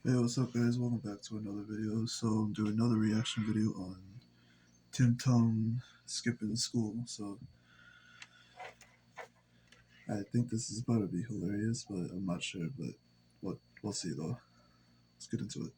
Hey, what's up, guys? Welcome back to another video. So I'm doing another reaction video on Tim Tom skipping school. So I think this is about to be hilarious, but I'm not sure. But we'll see though. Let's get into it.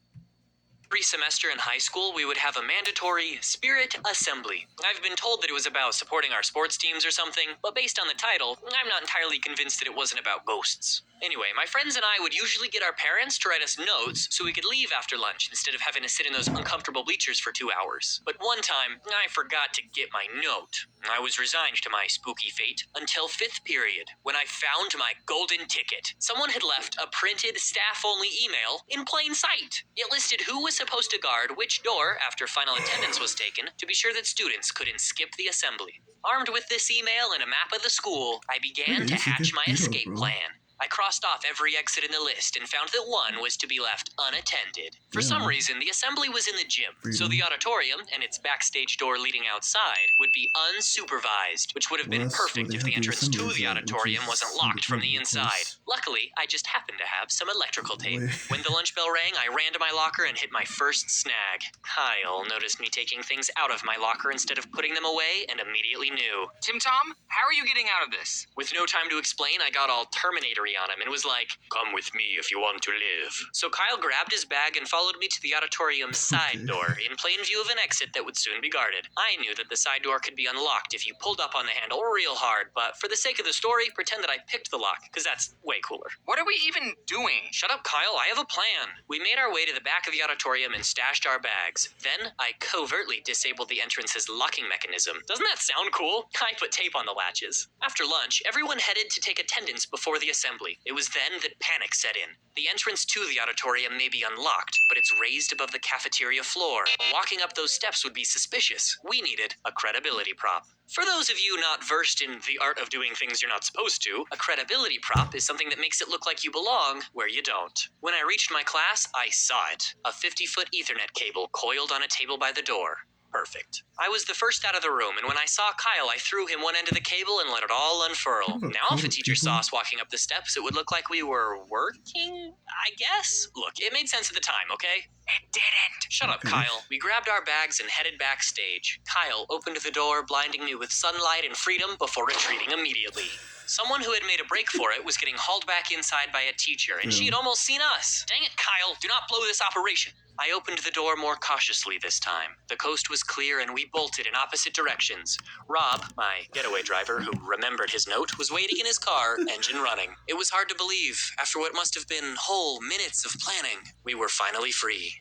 Every semester in high school, we would have a mandatory spirit assembly. I've been told that it was about supporting our sports teams or something, but based on the title, I'm not entirely convinced that it wasn't about ghosts. Anyway, my friends and I would usually get our parents to write us notes so we could leave after lunch instead of having to sit in those uncomfortable bleachers for 2 hours. But one time, I forgot to get my note. I was resigned to my spooky fate until 5th period, when I found my golden ticket. Someone had left a printed staff-only email in plain sight. It listed who was supposed to guard which door after final attendance was taken to be sure that students couldn't skip the assembly. Armed with this email and a map of the school, I began to hatch my escape plan. I crossed off every exit in the list and found that one was to be left unattended. For some reason, the assembly was in the gym, so the auditorium and its backstage door leading outside would be unsupervised, which would have been perfect if the entrance to the auditorium wasn't locked from the inside. Luckily, I just happened to have some electrical tape. When the lunch bell rang, I ran to my locker and hit my first snag. Kyle noticed me taking things out of my locker instead of putting them away and immediately knew. Tim Tom, how are you getting out of this? With no time to explain, I got all Terminator-y on him and was like, "Come with me if you want to live." So Kyle grabbed his bag and followed me to the auditorium's side door, in plain view of an exit that would soon be guarded. I knew that the side door could be unlocked if you pulled up on the handle real hard, but for the sake of the story, pretend that I picked the lock, because that's way cooler. What are we even doing? Shut up, Kyle, I have a plan. We made our way to the back of the auditorium and stashed our bags. Then, I covertly disabled the entrance's locking mechanism. Doesn't that sound cool? I put tape on the latches. After lunch, everyone headed to take attendance before the assembly. It was then that panic set in. The entrance to the auditorium may be unlocked, but it's raised above the cafeteria floor. Walking up those steps would be suspicious. We needed a credibility prop. For those of you not versed in the art of doing things you're not supposed to, a credibility prop is something that makes it look like you belong where you don't. When I reached my class, I saw it. A 50-foot Ethernet cable coiled on a table by the door. Perfect. I was the first out of the room, and when I saw Kyle, I threw him one end of the cable and let it all unfurl. Now if the teacher saw us walking up the steps, it would look like we were working, I guess? Look, it made sense at the time, okay? It didn't. Shut up, Kyle. We grabbed our bags and headed backstage. Kyle opened the door, blinding me with sunlight and freedom before retreating immediately. Someone who had made a break for it was getting hauled back inside by a teacher, and she had almost seen us. Dang it, Kyle, do not blow this operation. I opened the door more cautiously this time. The coast was clear and we bolted in opposite directions. Rob, my getaway driver who remembered his note, was waiting in his car, engine running. It was hard to believe. After what must have been whole minutes of planning, we were finally free.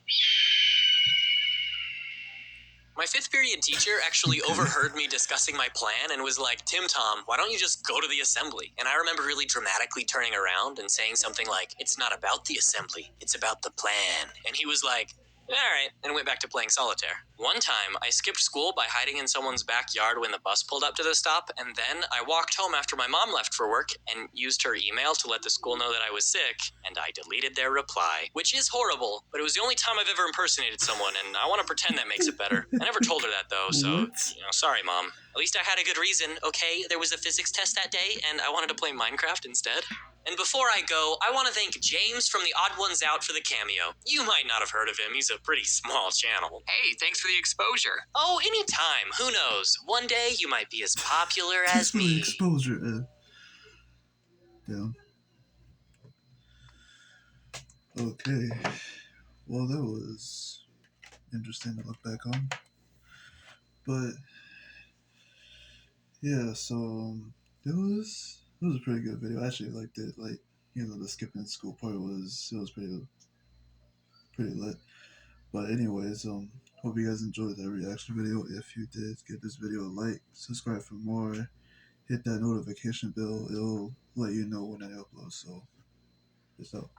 My 5th period teacher actually overheard me discussing my plan and was like, "Tim Tom, why don't you just go to the assembly?" And I remember really dramatically turning around and saying something like, "It's not about the assembly, it's about the plan." And he was like, "All right," and went back to playing solitaire. One time, I skipped school by hiding in someone's backyard when the bus pulled up to the stop, and then I walked home after my mom left for work and used her email to let the school know that I was sick, and I deleted their reply. Which is horrible, but it was the only time I've ever impersonated someone, and I want to pretend that makes it better. I never told her that, though, so, sorry, Mom. At least I had a good reason, okay? There was a physics test that day, and I wanted to play Minecraft instead. And before I go, I want to thank James from The Odd Ones Out for the cameo. You might not have heard of him, he's a pretty small channel. Hey, thanks for the exposure. Oh, anytime, who knows? One day you might be as popular as me. Exposure. Yeah. Okay. Well, that was interesting to look back on. But yeah, so it was a pretty good video. I actually liked it. Like, the skipping school part was pretty lit. But anyways, hope you guys enjoyed that reaction video. If you did, give this video a like, subscribe for more, hit that notification bell. It'll let you know when I upload. So, peace out.